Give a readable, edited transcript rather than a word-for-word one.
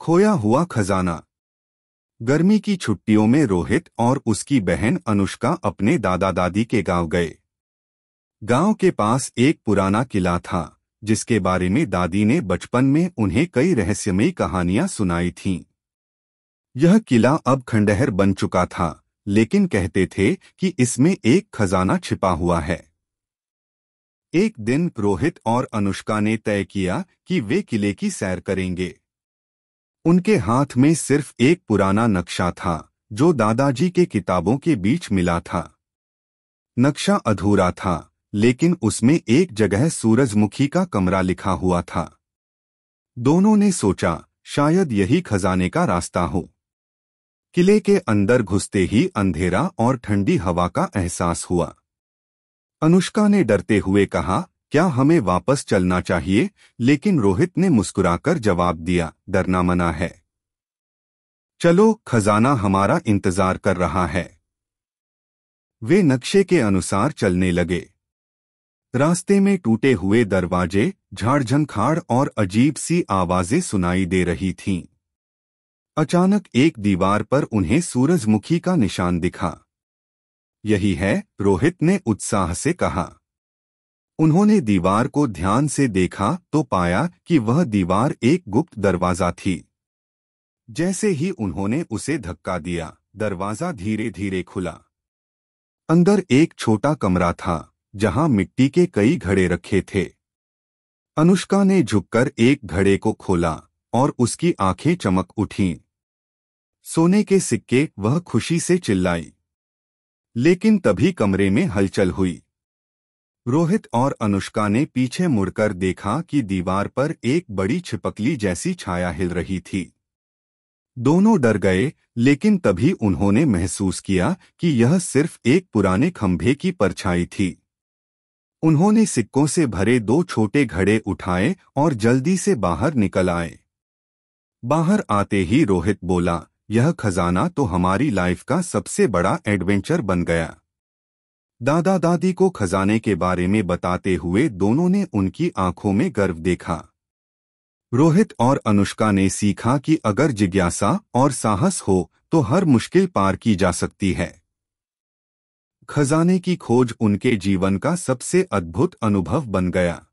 खोया हुआ खजाना। गर्मी की छुट्टियों में रोहित और उसकी बहन अनुष्का अपने दादा दादी के गांव गए। गांव के पास एक पुराना किला था जिसके बारे में दादी ने बचपन में उन्हें कई रहस्यमयी कहानियां सुनाई थीं। यह किला अब खंडहर बन चुका था, लेकिन कहते थे कि इसमें एक खजाना छिपा हुआ है। एक दिन रोहित और अनुष्का ने तय किया कि वे किले की सैर करेंगे। उनके हाथ में सिर्फ एक पुराना नक्शा था जो दादाजी के किताबों के बीच मिला था। नक्शा अधूरा था, लेकिन उसमें एक जगह सूरजमुखी का कमरा लिखा हुआ था। दोनों ने सोचा शायद यही खजाने का रास्ता हो। किले के अंदर घुसते ही अंधेरा और ठंडी हवा का एहसास हुआ। अनुष्का ने डरते हुए कहा, क्या हमें वापस चलना चाहिए? लेकिन रोहित ने मुस्कुराकर जवाब दिया, डरना मना है। चलो, खजाना हमारा इंतजार कर रहा है। वे नक्शे के अनुसार चलने लगे। रास्ते में टूटे हुए दरवाजे, झाड़-झंखाड़ और अजीब सी आवाजें सुनाई दे रही थीं। अचानक एक दीवार पर उन्हें सूरजमुखी का निशान दिखा। यही है, रोहित ने उत्साह से कहा। उन्होंने दीवार को ध्यान से देखा तो पाया कि वह दीवार एक गुप्त दरवाजा थी। जैसे ही उन्होंने उसे धक्का दिया, दरवाजा धीरे धीरे खुला। अंदर एक छोटा कमरा था जहां मिट्टी के कई घड़े रखे थे। अनुष्का ने झुककर एक घड़े को खोला और उसकी आंखें चमक उठीं। सोने के सिक्के, वह खुशी से चिल्लाई। लेकिन तभी कमरे में हलचल हुई। रोहित और अनुष्का ने पीछे मुड़कर देखा कि दीवार पर एक बड़ी छिपकली जैसी छाया हिल रही थी। दोनों डर गए, लेकिन तभी उन्होंने महसूस किया कि यह सिर्फ एक पुराने खंभे की परछाई थी। उन्होंने सिक्कों से भरे दो छोटे घड़े उठाए और जल्दी से बाहर निकल आए। बाहर आते ही रोहित बोला, यह खजाना तो हमारी लाइफ का सबसे बड़ा एडवेंचर बन गया। दादा दादी को खजाने के बारे में बताते हुए दोनों ने उनकी आंखों में गर्व देखा। रोहित और अनुष्का ने सीखा कि अगर जिज्ञासा और साहस हो तो हर मुश्किल पार की जा सकती है। खजाने की खोज उनके जीवन का सबसे अद्भुत अनुभव बन गया।